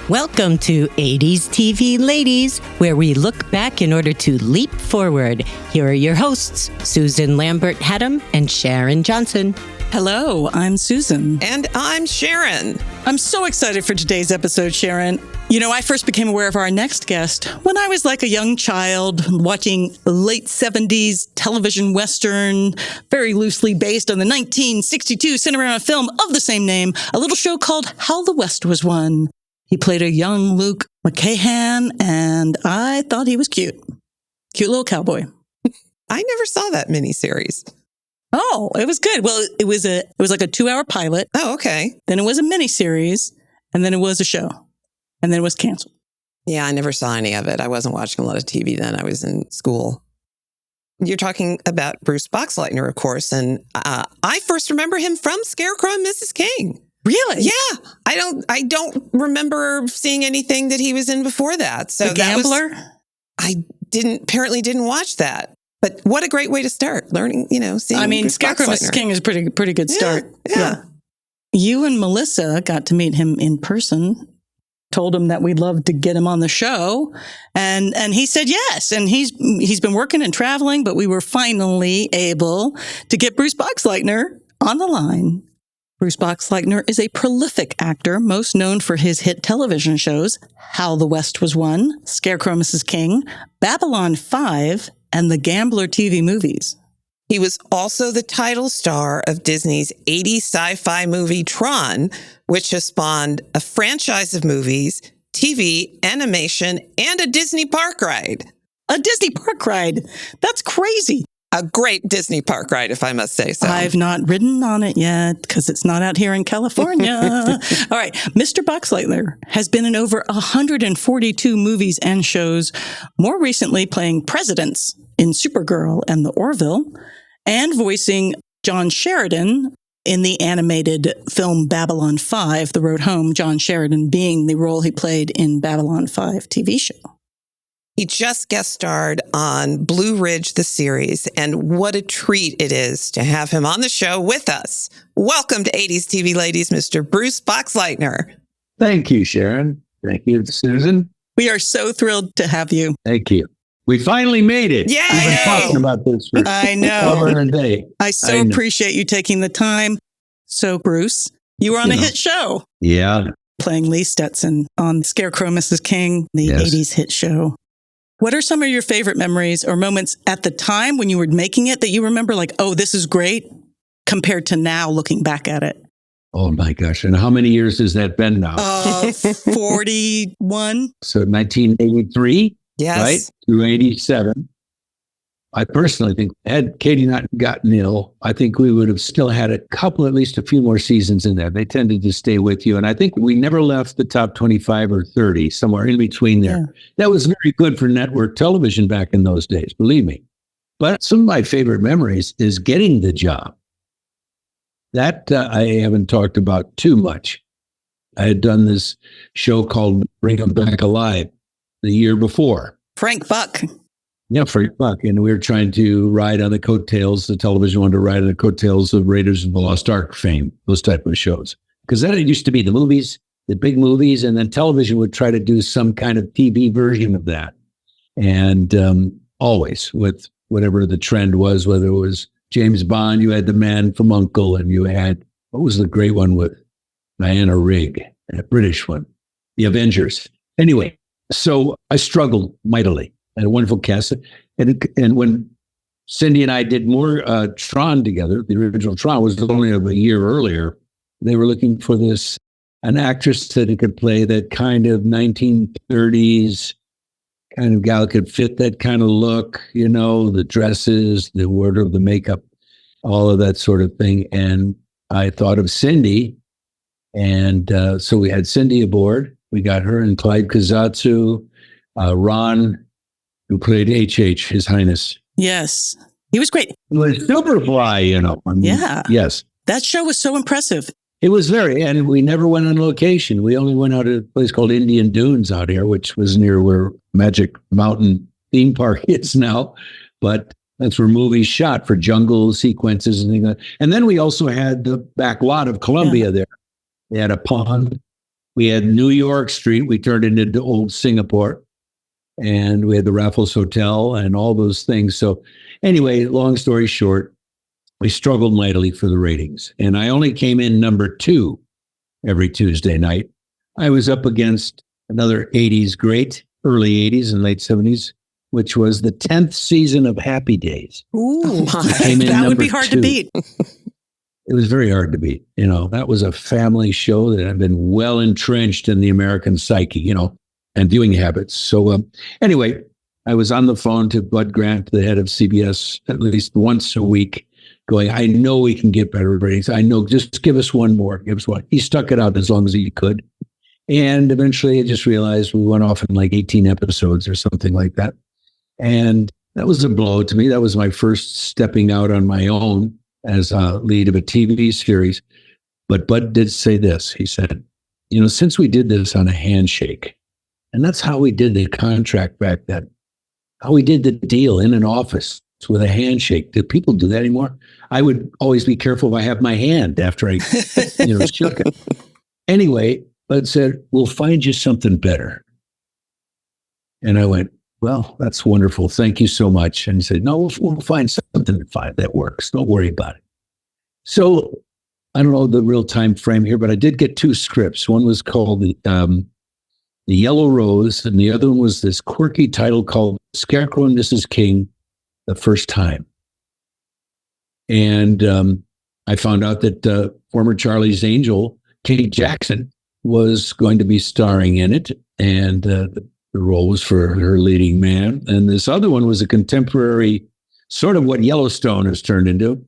Welcome to 80s TV Ladies, where we look back in order to leap forward. Here are your hosts, Susan+lambert+hatem and Sharon+johnson. Hello, I'm Susan. And I'm Sharon. I'm so excited for today's episode, Sharon. You know, I first became aware of our next guest when I was like a young child watching late 70s television Western, very loosely based on the 1962 Cinerama film of the same name, a little show called How the West Was Won. He played a young Luke McCahan, and I thought he was cute. Cute little cowboy. I never saw that miniseries. Oh, it was good. Well, it was like a 2-hour pilot. Oh, okay. Then it was a miniseries, and then it was a show, and then it was canceled. Yeah, I never saw any of it. I wasn't watching a lot of TV then. I was in school. You're talking about Bruce Boxleitner, of course, and I first remember him from Scarecrow and Mrs. King. Really? Yeah. I don't remember seeing anything that he was in before that. So The Gambler? I apparently didn't watch that. But what a great way to start learning, seeing. I mean, Bruce Scarecrow Boxleitner. Mrs. King is a pretty good start. Yeah. You and Melissa got to meet him in person, told him that we'd love to get him on the show. And he said yes. And he's been working and traveling, but we were finally able to get Bruce Boxleitner on the line. Bruce Boxleitner is a prolific actor, most known for his hit television shows, How the West Was Won, Scarecrow Mrs. King, Babylon 5, and the Gambler TV movies. He was also the title star of Disney's 80s sci-fi movie Tron, which has spawned a franchise of movies, TV, animation, and a Disney park ride. A Disney park ride? That's crazy. A great Disney park ride, if I must say so. I've not ridden on it yet because it's not out here in California. All right. Mr. Boxleitner has been in over 142 movies and shows, more recently playing presidents in Supergirl and the Orville, and voicing John Sheridan in the animated film Babylon 5, The Road Home, John Sheridan being the role he played in Babylon 5 TV show. He just guest starred on Blue Ridge, the series, and what a treat it is to have him on the show with us. Welcome to 80s TV Ladies, Mr. Bruce Boxleitner. Thank you, Sharon. Thank you, Susan. We are so thrilled to have you. Thank you. We finally made it. Yeah, We've been talking about this for I know. over a day. I appreciate you taking the time. So, Bruce, you were on a hit show. Yeah. Playing Lee Stetson on Scarecrow Mrs. King, the 80s hit show. What are some of your favorite memories or moments at the time when you were making it that you remember like, oh, this is great, compared to now looking back at it? Oh, my gosh. And how many years has that been now? 41. So 1983, Yes. right? Through 87. I personally think had Katie not gotten ill, I think we would have still had at least a few more seasons in there. They tended to stay with you. And I think we never left the top 25 or 30, somewhere in between there. Yeah. That was very good for network television back in those days, believe me. But some of my favorite memories is getting the job. That I haven't talked about too much. I had done this show called Bring 'Em Back Alive the year before. Frank Buck. Yeah, Frank Buck. And we were trying to ride on the coattails. The television wanted to ride on the coattails of Raiders of the Lost Ark fame, those type of shows. Because then it used to be the movies, the big movies, and then television would try to do some kind of TV version of that. And always with whatever the trend was, whether it was James Bond, you had The Man from U.N.C.L.E., and you had, what was the great one with Diana Rigg, and a British one, The Avengers. Anyway, so I struggled mightily. I had a wonderful cast. And when Cindy and I did more Tron together, the original Tron was only a year earlier, they were looking for an actress that could play that kind of 1930s kind of gal, could fit that kind of look, the dresses, the wardrobe, the makeup, all of that sort of thing. And I thought of Cindy. And so we had Cindy aboard. We got her and Clyde Kazatsu, Ron, who played H.H., His Highness. Yes. He was great. It was Superfly, Yeah. Yes. That show was so impressive. It was and we never went on location. We only went out to a place called Indian Dunes out here, which was near where Magic Mountain theme park is now. But that's where movies shot for jungle sequences and things like that. And then we also had the back lot of Columbia there. They had a pond We had New York Street. We turned it into old Singapore. And we had the Raffles Hotel and all those things. So anyway, long story short, we struggled mightily for the ratings. And I only came in number 2 every Tuesday night. I was up against another 80s great, early 80s and late 70s, which was the 10th season of Happy Days. Ooh, that would be hard to beat. It was very hard to beat. You know, that was a family show that had been well entrenched in the American psyche, you know, and viewing habits. So anyway, I was on the phone to Bud Grant, the head of CBS, at least once a week, going, I know we can get better ratings. I know, just give us one more. Give us one. He stuck it out as long as he could. And eventually I just realized we went off in like 18 episodes or something like that. And that was a blow to me. That was my first stepping out on my own as a lead of a TV series. But Bud did say this. He said, you know, since we did this on a handshake, and that's how we did the contract back then, how we did the deal in an office with a handshake. Do people do that anymore? I would always be careful if I have my hand after I, shook it. Anyway, Bud said, we'll find you something better. And I went, well, that's wonderful. Thank you so much. And he said, no, we'll find something that works. Don't worry about it. So I don't know the real time frame here, but I did get 2 scripts. One was called The Yellow Rose, and the other one was this quirky title called Scarecrow Mrs. King, the First Time. And I found out that former Charlie's Angel, Kate Jackson, was going to be starring in it. And the role was for her leading man. And this other one was a contemporary, sort of what Yellowstone has turned into.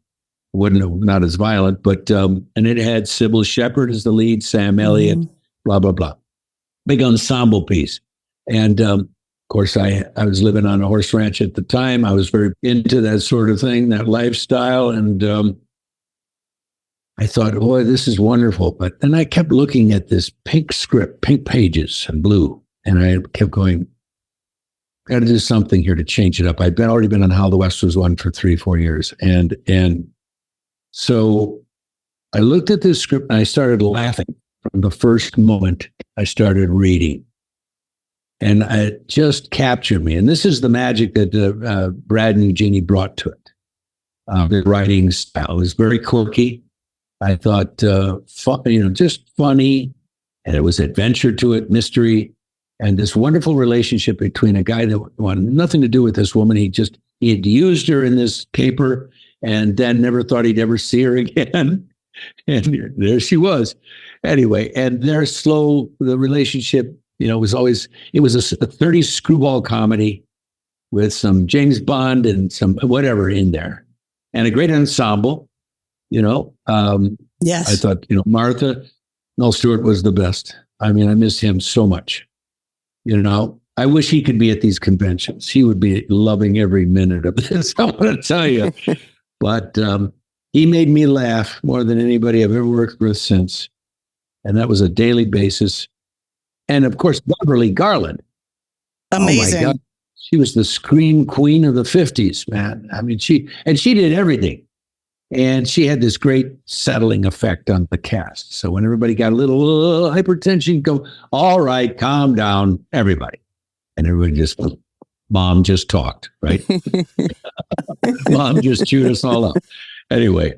Not as violent, but, and it had Sybil Shepherd as the lead, Sam Elliott, blah, blah, blah. Big ensemble piece. And of course, I was living on a horse ranch at the time. I was very into that sort of thing, that lifestyle. And I thought, boy, this is wonderful. But then I kept looking at this pink script, pink pages and blue. And I kept going, got to do something here to change it up. I'd already been on How the West Was Won for 3-4 years. And so I looked at this script and I started laughing from the first moment I started reading. And it just captured me. And this is the magic that Brad and Eugenie brought to it. The writing style was very quirky. I thought, just funny. And it was adventure to it, mystery. And this wonderful relationship between a guy that wanted nothing to do with this woman. He had used her in this caper and then never thought he'd ever see her again. And there she was. Anyway, and the relationship, it was a 30s screwball comedy with some James Bond and some whatever in there. And a great ensemble, Yes. I thought, Martha, Mel Stewart was the best. I mean, I miss him so much. I wish he could be at these conventions. He would be loving every minute of this, I want to tell you. But he made me laugh more than anybody I've ever worked with since. And that was a daily basis. And of course, Beverly Garland. Amazing. Oh my God. She was the scream queen of the 50s, man. I mean, she did everything. And she had this great settling effect on the cast. So when everybody got a little hypertension, go, all right, calm down, everybody. And everybody just, Mom just talked, right? Mom just chewed us all up. Anyway,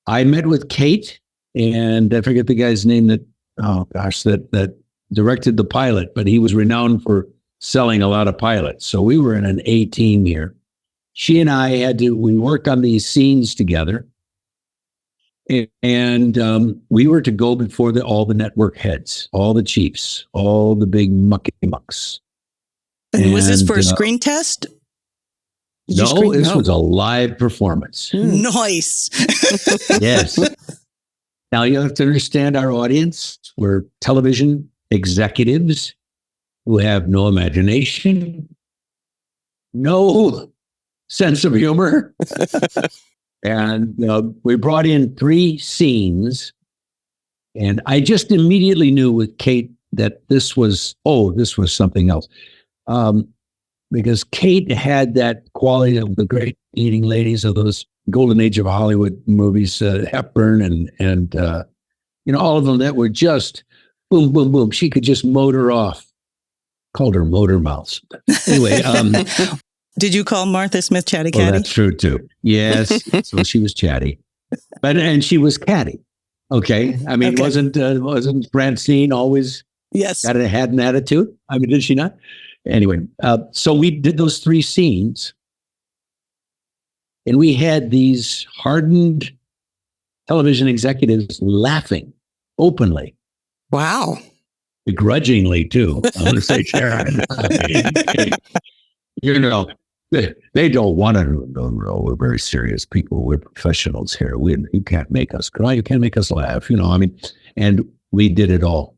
I met with Kate, and I forget the guy's name that directed the pilot, but he was renowned for selling a lot of pilots. So we were in an A team here. She and I we worked on these scenes together. And we were to go before all the network heads, all the chiefs, all the big mucky mucks. And was this for a screen test? This was a live performance. Nice. Yes. Now you have to understand our audience. We're television executives who have no imagination, no sense of humor. And we brought in 3 scenes. And I just immediately knew with Kate that this was something else. Because Kate had that quality of the great leading ladies of those golden age of Hollywood movies, Hepburn and all of them that were just boom, boom, boom. She could just motor off. Called her Motor Mouth. Anyway, did you call Martha Smith Chatty well, Catty? that's true too. Yes, so she was chatty, and she was catty. Okay, I mean, Okay. wasn't Francine always Yes. had an attitude? I mean, did she not? Anyway, so we did those 3 scenes, and we had these hardened television executives laughing openly, Wow. begrudgingly too. I want to say, Sharon, you know, they don't want to know. We're very serious people. We're professionals here. You can't make us cry. You can't make us laugh. I mean, and we did it all.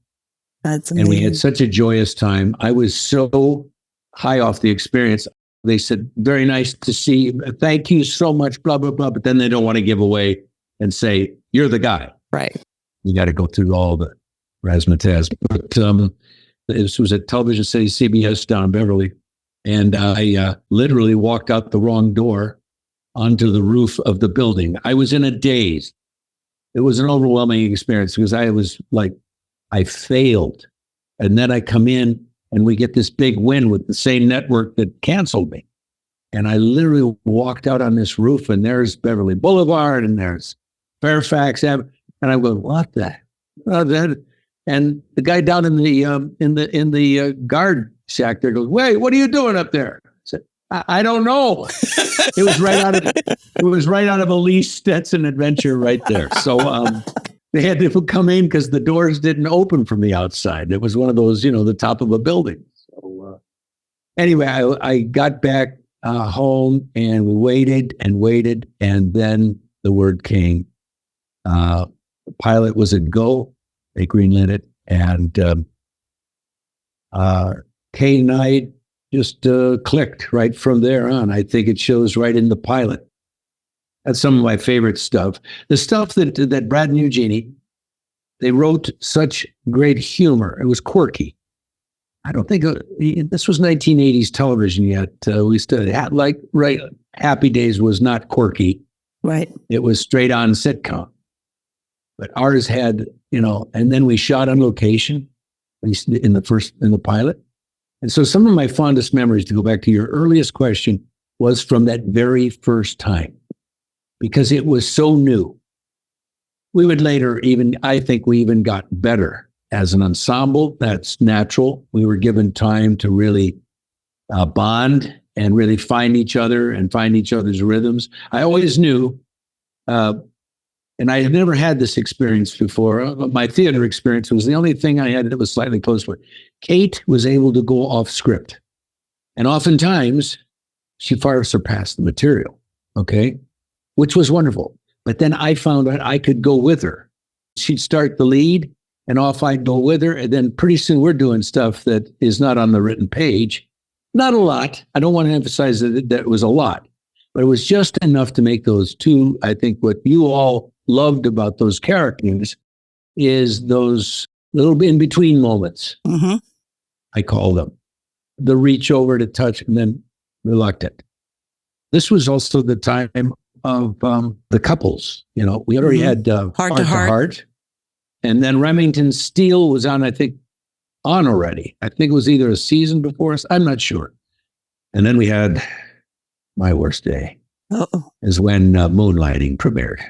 That's And amazing. we had such a joyous time. I was so high off the experience. They said, very nice to see you. Thank you so much, blah, blah, blah. But then they don't want to give away and say, you're the guy. Right. You got to go through all the razzmatazz. But this was at Television City, CBS down in Beverly. And I literally walked out the wrong door onto the roof of the building. I was in a daze. It was an overwhelming experience because I was like, I failed. And then I come in and we get this big win with the same network that canceled me. And I literally walked out on this roof and there's Beverly Boulevard and there's Fairfax Avenue. And I go, what the? And the guy down in the guard shack there goes, wait, what are you doing up there? I said, I don't know. It was right out of a Lee Stetson adventure right there. So they had to come in because the doors didn't open from the outside. It was one of those, the top of a building. So anyway, I got back home and we waited, and then the word came. The pilot was a go. They greenlit it, and Kate and I just clicked right from there on. I think it shows right in the pilot. That's some of my favorite stuff. The stuff that Brad and Eugenie, they wrote such great humor. It was quirky. I don't think this was 1980s television yet. We still had Happy Days was not quirky. Right. It was straight on sitcom. But ours had, and then we shot on location in the pilot. And so some of my fondest memories, to go back to your earliest question, was from that very first time, because it was so new. We would later I think we even got better as an ensemble. That's natural. We were given time to really bond and really find each other and find each other's rhythms. I always knew, and I had never had this experience before. My theater experience was the only thing I had that was slightly close to it. Kate was able to go off script. And oftentimes, she far surpassed the material, okay? Which was wonderful. But then I found out I could go with her. She'd start the lead, and off I'd go with her. And then pretty soon we're doing stuff that is not on the written page. Not a lot. I don't want to emphasize that it was a lot. But it was just enough to make those two. I think what you all loved about those characters is those little in-between moments. Mm-hmm. I call them. The reach over to touch and then reluctant. This was also the time of the couples. We already had Heart to Heart. And then Remington Steele was on already. I think it was either a season before us. I'm not sure. And then we had My Worst Day. Uh-oh. Is when Moonlighting premiered.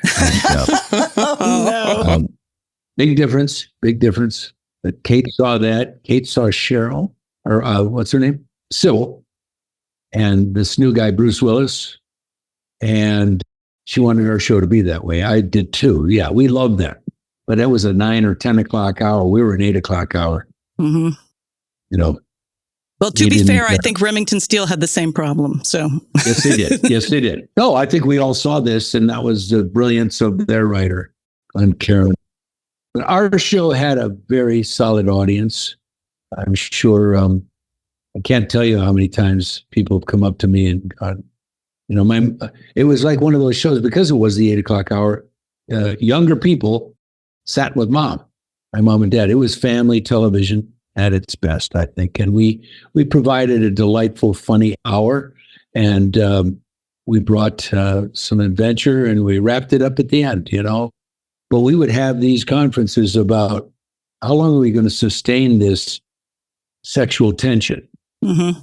And, big difference. But Kate saw that. Kate saw Cheryl, or what's her name? Sybil, and this new guy, Bruce Willis. And she wanted our show to be that way. I did too. Yeah, we loved that. But that was a 9 or 10 o'clock hour. We were an 8 o'clock hour. Mm-hmm. Well, to be fair, I think Remington Steele had the same problem. So yes, they did. No, I think we all saw this, and that was the brilliance of their writer, Glenn Caron. But our show had a very solid audience. I'm sure. I can't tell you how many times people have come up to me and gone, it was like one of those shows, because it was the 8 o'clock hour. Younger people sat with my mom and dad. It was family television at its best, I think. And we provided a delightful, funny hour, and we brought some adventure, and we wrapped it up at the end, But we would have these conferences about how long are we going to sustain this sexual tension? Mm-hmm.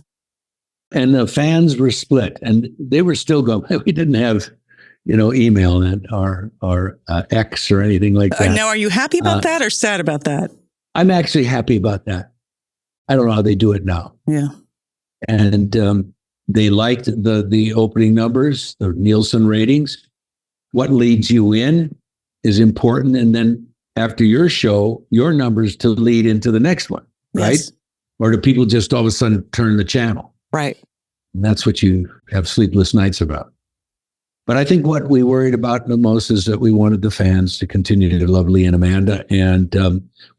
And the fans were split, and they were still going, we didn't have, email or X or anything like that. Now, are you happy about that or sad about that? I'm actually happy about that. I don't know how they do it now. Yeah. And they liked the opening numbers, the Nielsen ratings. What leads you in is important. And then after your show, your numbers to lead into the next one, right? Yes. Or do people just all of a sudden turn the channel? Right. And that's what you have sleepless nights about. But I think what we worried about the most is that we wanted the fans to continue to love Lee and Amanda. And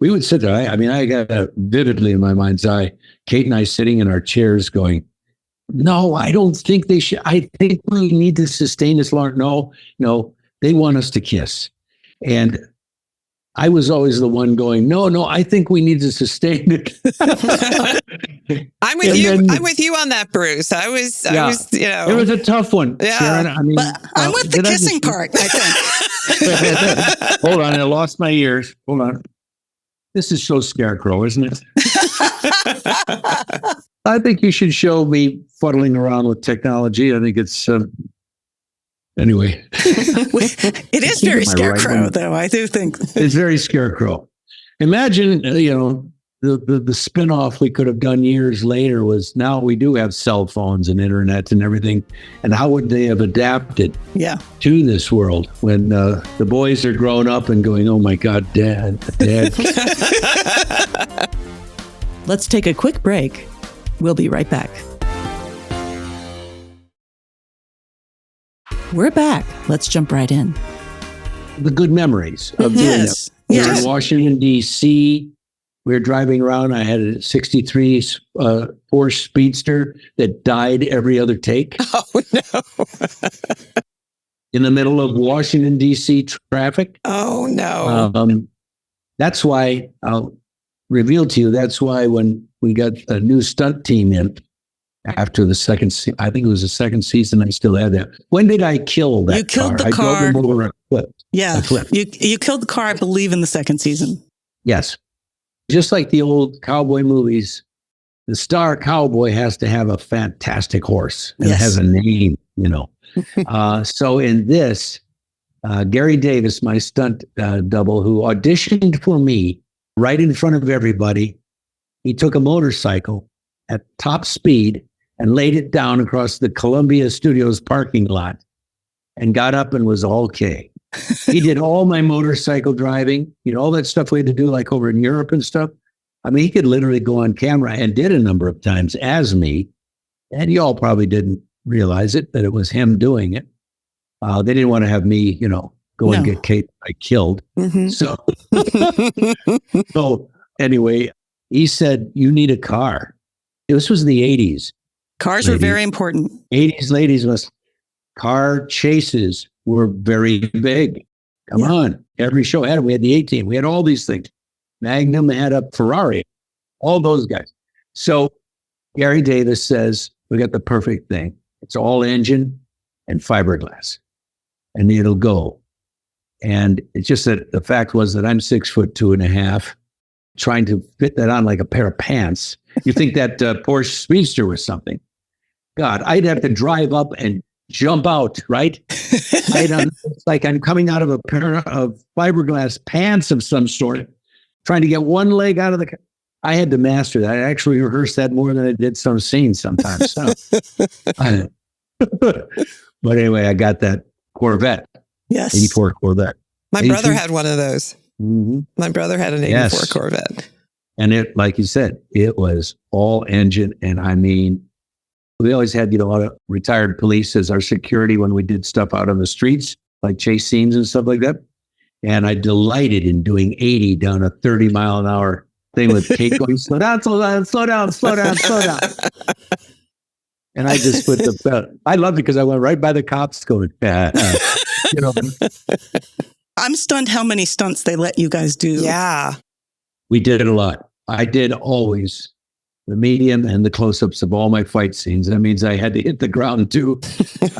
we would sit there. I got vividly in my mind's eye, Kate and I sitting in our chairs going, no, I don't think they should. I think we need to sustain this long. No, they want us to kiss. And I was always the one going, no, I think we need to sustain it. I'm with you. I'm with you on that, Bruce. I was, It was a tough one, yeah. Sharon. But I'm with the kissing part, I think. Hold on, I lost my ears. Hold on. This is so Scarecrow, isn't it? I think you should show me fuddling around with technology. I think it's... Anyway, it is very Scarecrow, though. I do think it's very Scarecrow. Imagine, the spinoff we could have done years later was now we do have cell phones and internet and everything. And how would they have adapted to this world when the boys are grown up and going, oh my God, Dad. Let's take a quick break. We'll be right back. We're back. Let's jump right in. The good memories of doing it. We were in Washington, D.C. We were driving around. I had a 63 Porsche Speedster that died every other take. Oh, no. In the middle of Washington, D.C. traffic. Oh, no. That's why I'll reveal to you, that's why when we got a new stunt team in, after the second, I think it was the second season, I still had that. When did I kill that car? You killed the car. I drove him over a cliff. Yeah. You killed the car, I believe, in the second season. Yes. Just like the old cowboy movies, the star cowboy has to have a fantastic horse and it has a name, So in this, Gary Davis, my stunt double, who auditioned for me right in front of everybody, he took a motorcycle at top speed and laid it down across the Columbia Studios parking lot and got up and was all okay. He did all my motorcycle driving, all that stuff we had to do like over in Europe and stuff. I mean, he could literally go on camera and did a number of times as me. And y'all probably didn't realize it, that it was him doing it. They didn't want to have me, go and get Kate killed. Mm-hmm. So anyway, he said, you need a car. This was the 80s. Cars were very important. 80s ladies car chases were very big. Come on. Every show had them. We had the A-Team. We had all these things. Magnum had a Ferrari. All those guys. So Gary Davis says, we got the perfect thing. It's all engine and fiberglass. And it'll go. And it's just that the fact was that I'm 6'2.5", trying to fit that on like a pair of pants. You think that Porsche Speedster was something. God, I'd have to drive up and jump out, right? It's like I'm coming out of a pair of fiberglass pants of some sort, trying to get one leg out of the car. I had to master that. I actually rehearsed that more than I did some scenes sometimes. So. But anyway, I got that Corvette. Yes. 84 Corvette. My brother had one of those. Mm-hmm. My brother had an 84 Corvette. And it, like you said, it was all engine. And I mean, we always had, a lot of retired police as our security when we did stuff out on the streets, like chase scenes and stuff like that. And I delighted in doing 80 down a 30-mile-an-hour thing with Kate going, slow down, slow down, slow down, slow down, slow down. And I just put I loved it because I went right by the cops going, I'm stunned how many stunts they let you guys do. Yeah. We did it a lot. I did always the medium and the close-ups of all my fight scenes. That means I had to hit the ground too.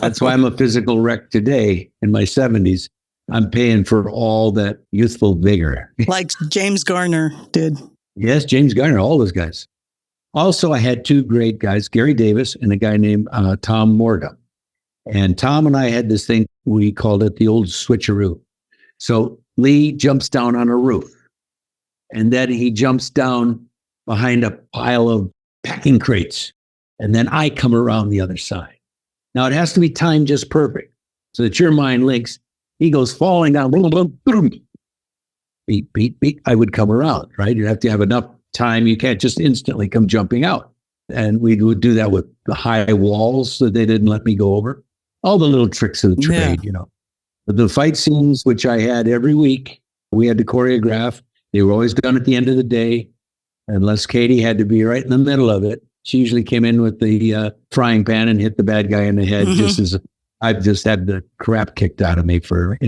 That's why I'm a physical wreck today in my 70s. I'm paying for all that youthful vigor. Like James Garner did. Yes, James Garner, all those guys. Also, I had two great guys, Gary Davis and a guy named Tom Morga. And Tom and I had this thing, we called it the old switcheroo. So Lee jumps down on a roof, and then he jumps down behind a pile of packing crates, and then I come around the other side. Now, it has to be timed just perfect so that your mind links. He goes falling down, boom, boom, boom. Beat, beat, beat. I would come around, right? You have to have enough time. You can't just instantly come jumping out. And we would do that with the high walls that they didn't let me go over. All the little tricks of the trade, you know. But the fight scenes, which I had every week, we had to choreograph. They were always done at the end of the day, unless Katie had to be right in the middle of it. She usually came in with the frying pan and hit the bad guy in the head, just as I've just had the crap kicked out of me for, a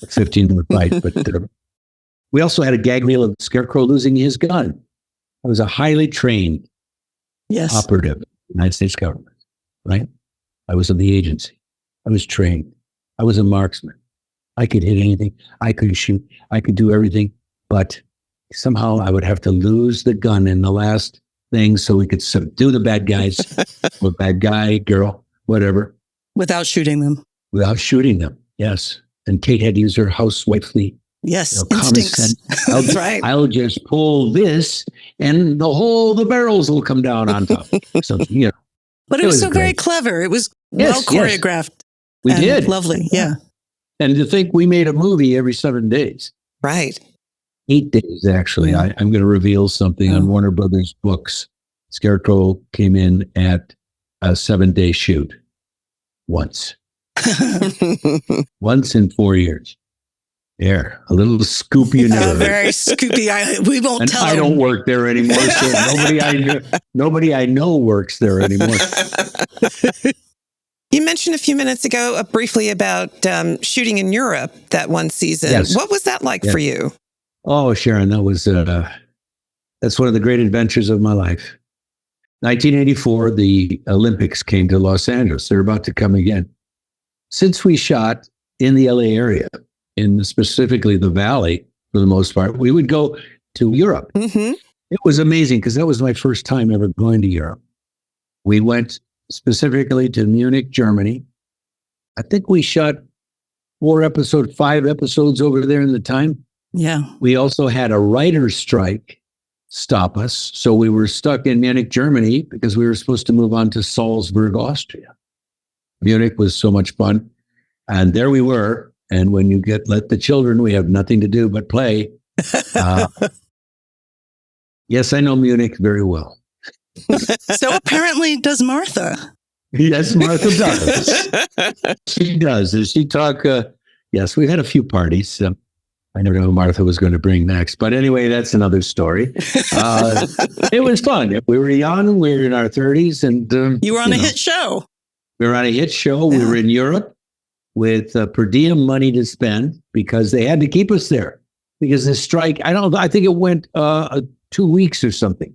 15-minute fight. But we also had a gag reel of Scarecrow losing his gun. I was a highly trained operative in the United States government, right? I was in the agency. I was trained. I was a marksman. I could hit anything. I could shoot. I could do everything. But somehow I would have to lose the gun in the last thing so we could subdue the bad guys, or bad guy, girl, whatever. Without shooting them. Without shooting them, yes. And Kate had to use her housewifely instincts. That's right. I'll just pull this and the barrels will come down on top. So, But it was so very clever. It was well choreographed. We did. Lovely, yeah. And to think we made a movie every 7 days. Right. 8 days, actually. I'm going to reveal something on Warner Brothers books. Scarecrow came in at a 7-day shoot. Once. Once in 4 years. There, a little scoop you know. Very scoopy. We won't tell. I don't work there anymore, so nobody I know works there anymore. You mentioned a few minutes ago briefly about shooting in Europe that one season. Yes. What was that like for you? Oh, Sharon, that was that's one of the great adventures of my life. 1984, the Olympics came to Los Angeles. They're about to come again. Since we shot in the LA area, in specifically the Valley, for the most part, we would go to Europe. Mm-hmm. It was amazing because that was my first time ever going to Europe. We went specifically to Munich, Germany. I think we shot 5 episodes over there in the time. Yeah. We also had a writer's strike stop us. So we were stuck in Munich, Germany, because we were supposed to move on to Salzburg, Austria. Munich was so much fun. And there we were. And when you let the children, we have nothing to do but play. Yes, I know Munich very well. So apparently does Martha. Yes, Martha does. She does. Does she talk? Yes, we've had a few parties. I never know who Martha was going to bring next. But anyway, that's another story. It was fun. We were young. We were in our 30s. And you were on a hit show. We were on a hit show. Yeah. We were in Europe with per diem money to spend because they had to keep us there. Because the strike, I think it went 2 weeks or something.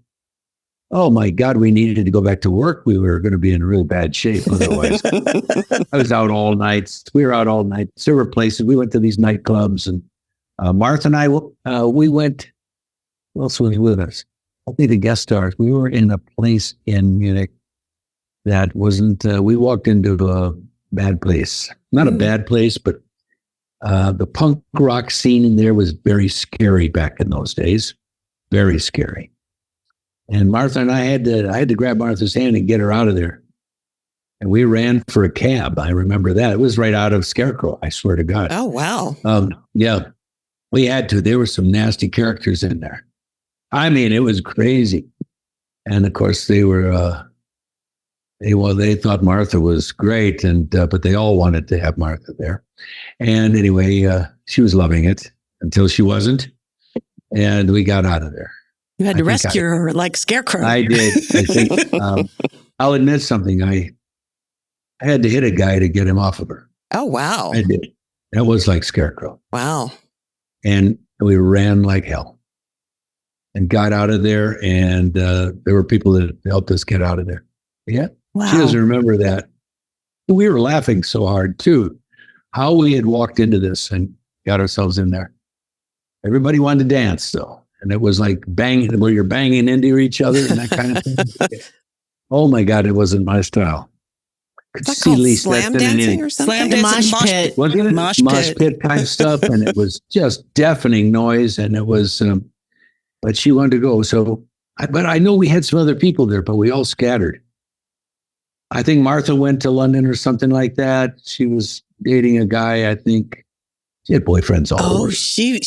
Oh my God, we needed to go back to work. We were going to be in real bad shape otherwise. I was out all night. We were out all night. Several places. We went to these nightclubs, and Martha and I, we went. Who else was with us? I think the guest stars. We were in a place in Munich that wasn't. We walked into a bad place. Not a bad place, but the punk rock scene in there was very scary back in those days. Very scary. And Martha and I had to grab Martha's hand and get her out of there. And we ran for a cab. I remember that. It was right out of Scarecrow, I swear to God. Oh, wow. Yeah, we had to. There were some nasty characters in there. I mean, it was crazy. And of course, they were, they thought Martha was great, but they all wanted to have Martha there. And anyway, she was loving it until she wasn't. And we got out of there. You had to rescue her like Scarecrow. I did. I think I'll admit something. I had to hit a guy to get him off of her. Oh, wow. I did. That was like Scarecrow. Wow. And we ran like hell and got out of there. And there were people that helped us get out of there. Yeah. Wow. She doesn't remember that. We were laughing so hard, too. how we had walked into this and got ourselves in there. Everybody wanted to dance, though. And it was like banging, where you're banging into each other and that kind of thing. Oh my God, it wasn't my style. Could Is that see called Lee slam Stetson dancing or something? Slam dancing, mosh pit. Wasn't it? Mosh Pit kind of stuff. And it was just deafening noise. And it was, but she wanted to go. So, but I know we had some other people there, but we all scattered. I think Martha went to London or something like that. She was dating a guy, I think. She had boyfriends all over. She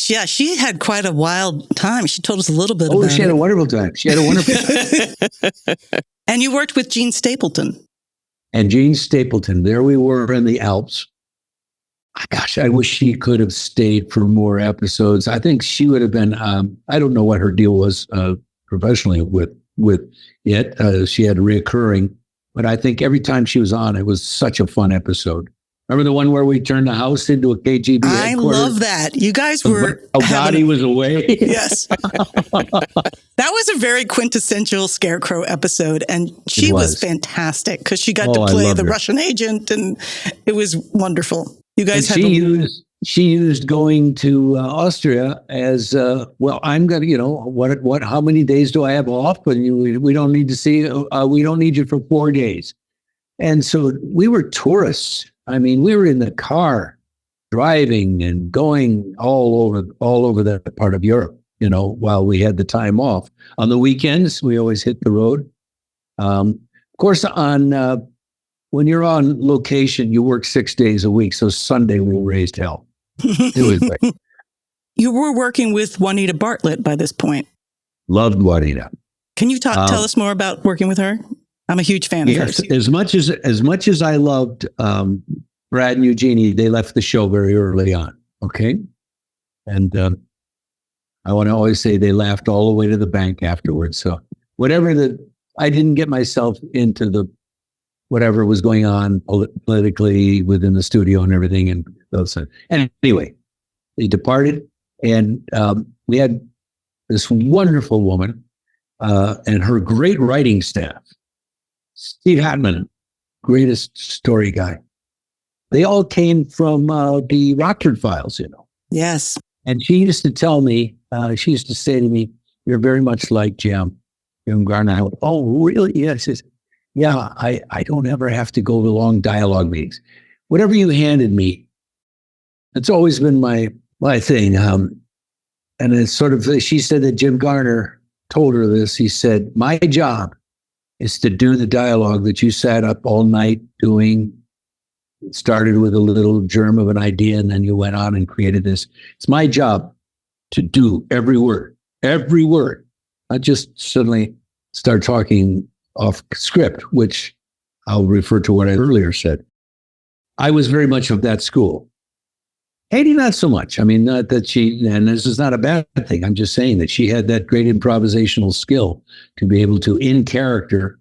had quite a wild time. She told us a little bit about it. She had a wonderful time. She had a wonderful time. And you worked with Gene Stapleton. And Gene Stapleton, there we were in the Alps. Gosh, I wish she could have stayed for more episodes. I think she would have been, I don't know what her deal was professionally with it. She had reoccurring, but I think every time she was on, it was such a fun episode. Remember the one where we turned the house into a KGB headquarters? I love that. You guys were... Gotti was away. Yes. That was a very quintessential Scarecrow episode, and she was fantastic because she got to play the Russian agent, and it was wonderful. You guys had... She used going to Austria as, well, I'm going to, how many days do I have off? But we don't need to see, we don't need you for 4 days. And so we were tourists. I mean, we were in the car driving and going all over that part of Europe, while we had the time off. On the weekends, we always hit the road. Of course, when you're on location, you work 6 days a week. So Sunday we raised hell. It was great. You were working with Juanita Bartlett by this point. Loved Juanita. Can you tell us more about working with her? I'm a huge fan of hers. As much as I loved Brad and Eugenie, they left the show very early on. Okay, and I want to always say they laughed all the way to the bank afterwards. So I didn't get myself into whatever was going on politically within the studio and everything. And anyway, they departed, and we had this wonderful woman and her great writing staff. Steve Hatman, greatest story guy. They all came from the Rockford Files, Yes. And she used to tell me, she used to say to me, "You're very much like Jim Garner." I went, "Oh, really?" Yeah. She says, "Yeah, I don't ever have to go to long dialogue meetings. Whatever you handed me, it's always been my thing." And it's sort of, she said that Jim Garner told her this. He said, "My job is to do the dialogue that you sat up all night doing. It started with a little germ of an idea, and then you went on and created this. It's my job to do every word, not just suddenly start talking off script," which I'll refer to what I earlier said. I was very much of that school. Haiti, not so much. I mean, not that and this is not a bad thing. I'm just saying that she had that great improvisational skill to be able to, in character,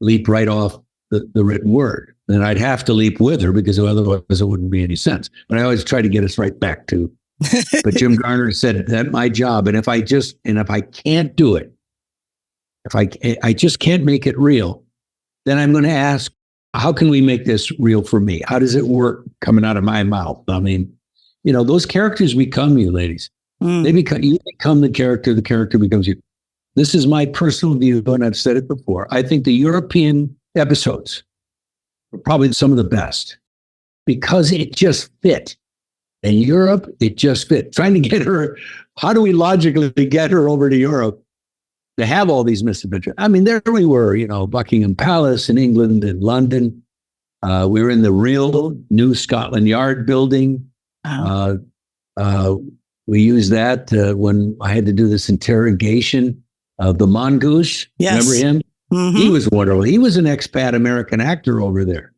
leap right off the written word. And I'd have to leap with her because otherwise it wouldn't be any sense. But I always try to get us right back to. But Jim Garner said, "That's my job. And if I can't do it, if I just can't make it real, then I'm going to ask, how can we make this real for me? How does it work coming out of my mouth?" I mean, those characters become you, ladies. You become the character becomes you. This is my personal view, and I've said it before. I think the European episodes are probably some of the best because it just fit. In Europe, it just fit. Trying to get her, how do we logically get her over to Europe to have all these misadventures? I mean, there we were, Buckingham Palace in England and London. We were in the real new Scotland Yard building. We used that when I had to do this interrogation of the Mongoose. Yes. Remember him? Mm-hmm. He was wonderful. He was an expat American actor over there.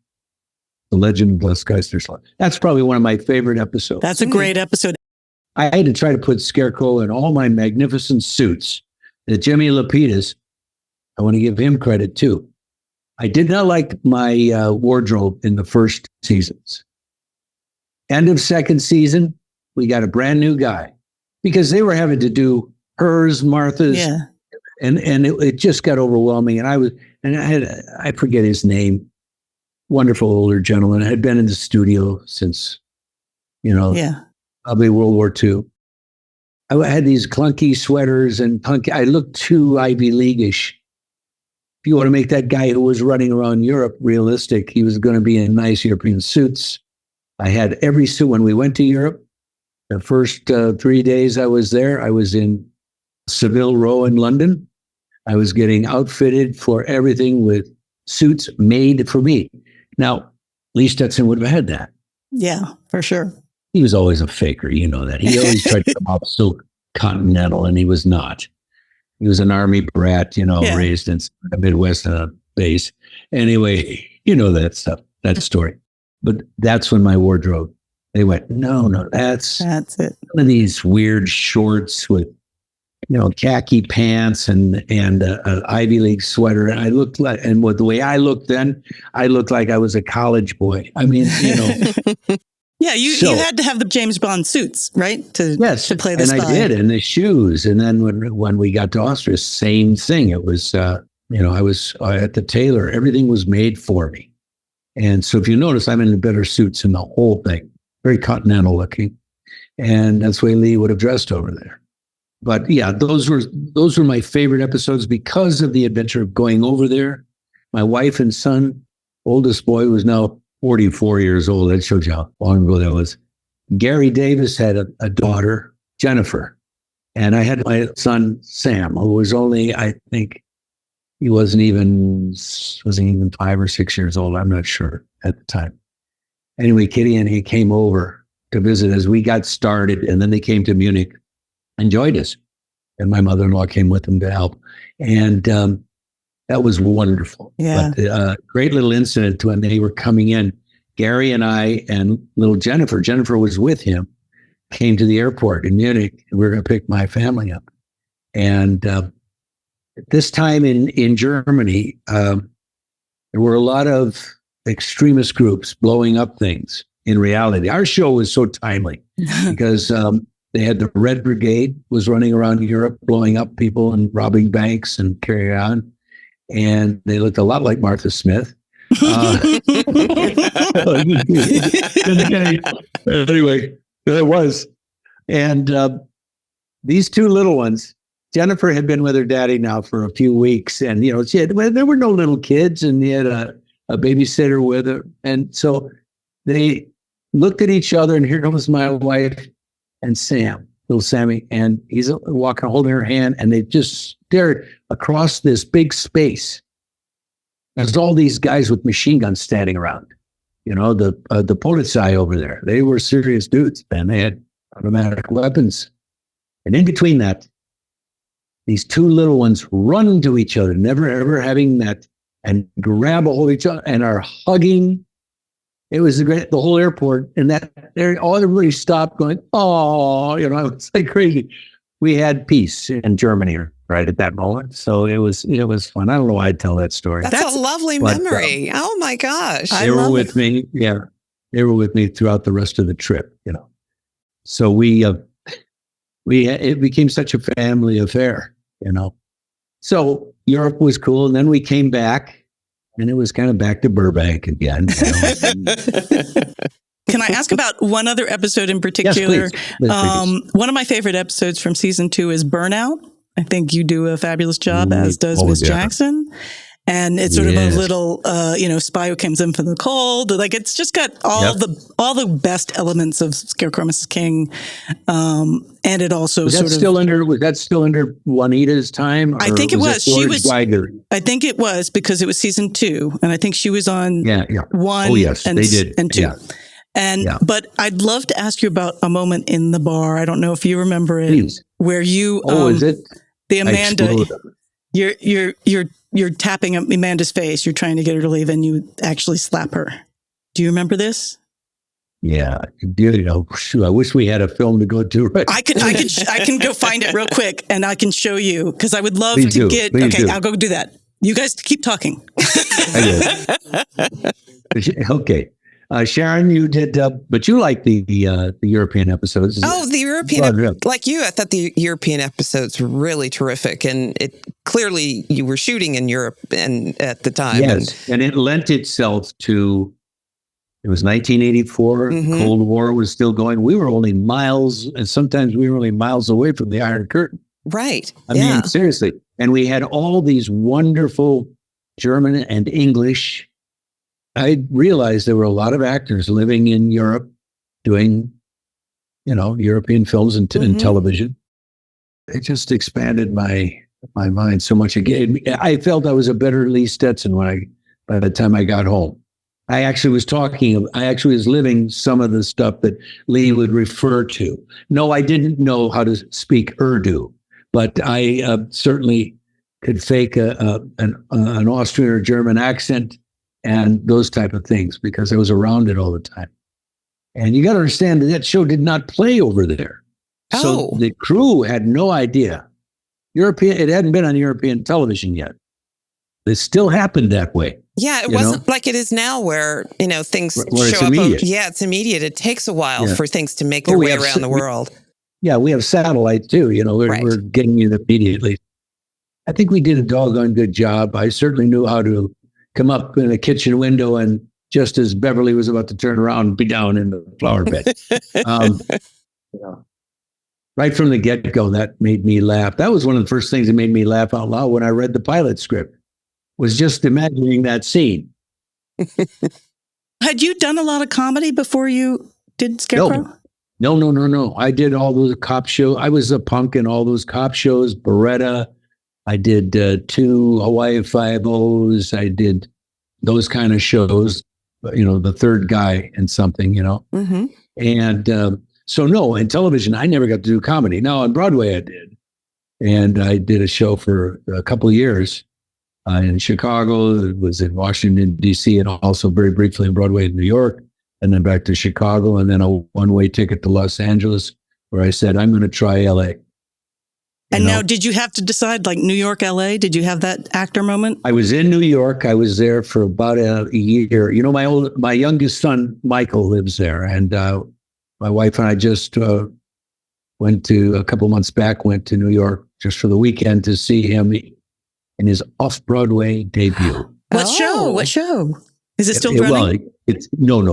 The Legend of Geisterslot. That's probably one of my favorite episodes. That's a great episode. I had to try to put Scarecrow in all my magnificent suits. Jimmy Lapidus, I want to give him credit too. I did not like my wardrobe in the first seasons. End of second season, we got a brand new guy because they were having to do hers, Martha's, and it just got overwhelming. And I forget his name. Wonderful older gentleman. I had been in the studio since Yeah. Probably World War II. I had these clunky sweaters and I looked too Ivy League-ish. If you want to make that guy who was running around Europe realistic, he was going to be in nice European suits. I had every suit when we went to Europe. The first 3 days I was there, I was in Savile Row in London. I was getting outfitted for everything with suits made for me. Now, Lee Stetson would have had that. Yeah, for sure. He was always a faker, you know that. He always tried to come off so continental, and he was not. He was an army brat, raised in the Midwest on a base. Anyway, you know that stuff, that story. But that's when my wardrobe, they went, no, that's it. One of these weird shorts with, khaki pants and an Ivy League sweater. And I looked like, and with the way I looked then, I looked like I was a college boy. I mean, Yeah, you had to have the James Bond suits, right? To play the spy. And I did, and the shoes. And then when we got to Austria, same thing. It was, I was at the tailor. Everything was made for me. And so if you notice, I'm in the better suits in the whole thing. Very continental looking. And that's the way Lee would have dressed over there. But yeah, those were my favorite episodes because of the adventure of going over there. My wife and son, oldest boy was now 44 years old. That shows you how long ago that was. Gary Davis had a daughter, Jennifer. And I had my son, Sam, who was only, I think, he wasn't even 5 or 6 years old. I'm not sure at the time. Anyway, Kitty and he came over to visit as we got started. And then they came to Munich, enjoyed us. And my mother-in-law came with them to help. And that was wonderful. Yeah. But great little incident when they were coming in. Gary and I and little Jennifer was with him, came to the airport in Munich. And we were going to pick my family up. And at this time in Germany, there were a lot of extremist groups blowing up things in reality. Our show was so timely because they had the Red Brigade was running around Europe, blowing up people and robbing banks and carrying on. And they looked a lot like Martha Smith. Anyway, it was. And these two little ones, Jennifer had been with her daddy now for a few weeks. And, there were no little kids and he had a babysitter with her. And so they looked at each other and here comes my wife and Sam, little Sammy. And he's walking, holding her hand. And they just stared across this big space. There's all these guys with machine guns standing around. The Polizei over there. They were serious dudes, man. They had automatic weapons. And in between that, these two little ones run to each other, never ever having met, and grab a hold of each other and are hugging. It was the whole airport. And everybody stopped going, oh, it was like crazy. We had peace in Germany right at that moment. So it was fun. I don't know why I tell that story. That's a lovely memory. Oh my gosh. They were with me. Yeah. They were with me throughout the rest of the trip, So it became such a family affair, So Europe was cool. And then we came back and it was kind of back to Burbank again. Can I ask about one other episode in particular? Yes, please. One of my favorite episodes from season 2 is Burnout. I think you do a fabulous job, as does Miss Jackson. And it's sort of a little, spy who comes in from the cold. Like it's just got all the best elements of Scarecrow Mrs. King. And it also was that still under Juanita's time? I think it was. She was. I think it was because it was season 2, and I think she was on 1. Oh yes, and, they did. And 2. Yeah. But I'd love to ask you about a moment in the bar. I don't know if you remember it, Please. Where you. Is it? The Amanda. You're tapping Amanda's face. You're trying to get her to leave, and you actually slap her. Do you remember this? Yeah, shoot, I wish we had a film to go to. Right? I can go find it real quick, and I can show you because I would love Please to do. get. Please okay, do. I'll go do that. You guys keep talking. Okay. Sharon, you did, but you like the European episodes. Oh, the European, like you, I thought the European episodes were really terrific. And clearly you were shooting in Europe and at the time. Yes, and it lent itself to It was 1984. Mhm. Cold War was still going. We were only miles, and sometimes we were only miles away from the Iron Curtain. Right. I mean, seriously. And we had all these wonderful German and English. I realized there were a lot of actors living in Europe doing, European films and television. It just expanded my mind so much. Again, I felt I was a better Lee Stetson by the time I got home. I actually was living some of the stuff that Lee would refer to. No, I didn't know how to speak Urdu, but I certainly could fake an Austrian or German accent and those type of things because I was around it all the time. And you got to understand that show did not play over there. So the crew had no idea. It hadn't been on European television yet. It still happened that way. Yeah, it wasn't like it is now where, things where show up. immediate. It's immediate. It takes a while for things to make their way around the world. We have satellite too. We're getting it immediately. I think we did a doggone good job. I certainly knew how to come up in a kitchen window and just as Beverly was about to turn around, be down in the flower bed. Right from the get-go, that made me laugh. That was one of the first things that made me laugh out loud when I read the pilot script, was just imagining that scene. Had you done a lot of comedy before you did Scarecrow? No. I did all those cop shows. I was a punk in all those cop shows, Baretta. I did 2 Hawaii Five-O's. I did those kind of shows, the third guy and something, Mm-hmm. And so no, in television, I never got to do comedy. Now on Broadway, I did. And I did a show for a couple of years in Chicago. It was in Washington, D.C., and also very briefly in Broadway in New York, and then back to Chicago, and then a one-way ticket to Los Angeles, where I said, I'm going to try L.A. And now, did you have to decide, like New York, L.A.? Did you have that actor moment? I was in New York. I was there for about a year. My youngest son, Michael, lives there, and my wife and I just went to New York just for the weekend to see him in his off-Broadway debut. What show? Is it still running? It's one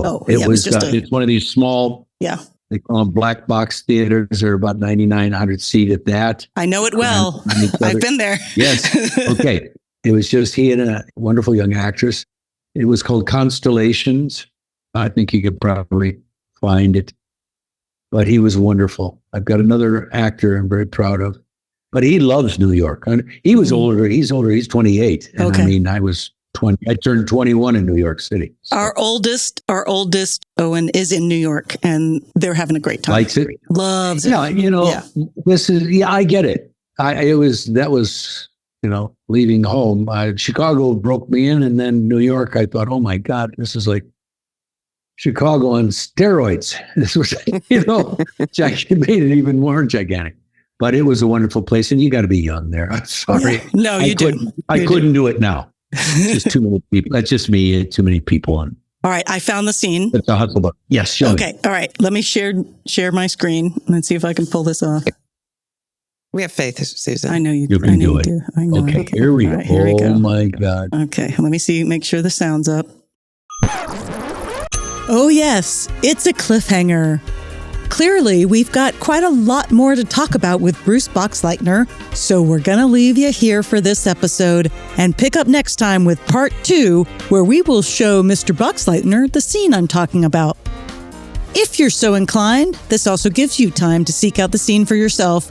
of these small, they call them black box theaters. They're about 9,900 seat at that. I know it well. I've been there. Yes. Okay. It was just he and a wonderful young actress. It was called Constellations. I think you could probably find it. But he was wonderful. I've got another actor I'm very proud of. But he loves New York. He was older. He's older. He's 28. And okay. I mean, I was 20. I turned 21 in New York City. So. Our oldest Owen is in New York, and they're having a great time. Likes it. Loves it. This is, I get it. That was leaving home. Chicago broke me in, and then New York, I thought, oh my God, this is like Chicago on steroids. This was, made it even more gigantic. But it was a wonderful place, and you got to be young there. I'm sorry. Yeah. No, you do. I couldn't do it now. It's just too many people. That's just me. Too many people on. All right, I found the scene. It's a hustle book. Yes, show Okay, me. all right. Let me share my screen. Let's see if I can pull this off. We have faith, Susan. I know you. You can do it. I know. Okay, here we go. Right, here we go. Oh my God. Okay, let me see. Make sure the sound's up. Oh yes, it's a cliffhanger. Clearly, we've got quite a lot more to talk about with Bruce Boxleitner, so we're going to leave you here for this episode and pick up next time with part 2, where we will show Mr. Boxleitner the scene I'm talking about. If you're so inclined, this also gives you time to seek out the scene for yourself.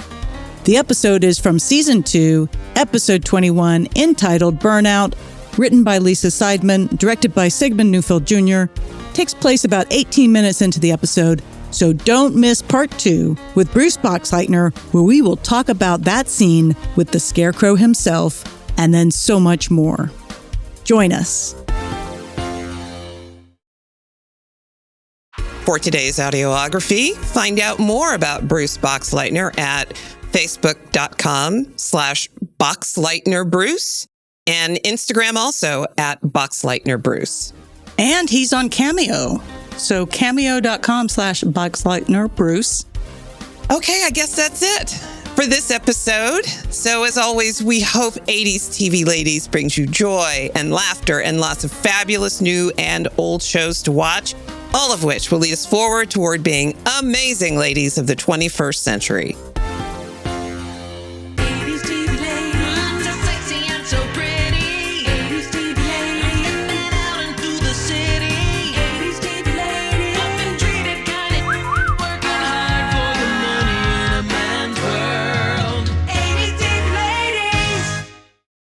The episode is from Season 2, Episode 21, entitled Burnout, written by Lisa Seidman, directed by Sigmund Neufeld Jr., takes place about 18 minutes into the episode. So don't miss part 2 with Bruce Boxleitner, where we will talk about that scene with the Scarecrow himself, and then so much more. Join us. For today's audiography, find out more about Bruce Boxleitner at facebook.com/BoxleitnerBruce and Instagram also at BoxleitnerBruce. And he's on Cameo. So cameo.com/BoxleitnerBruce. Okay, I guess that's it for this episode. So as always, we hope 80s TV Ladies brings you joy and laughter and lots of fabulous new and old shows to watch. all of which will lead us forward toward being amazing ladies of the 21st century.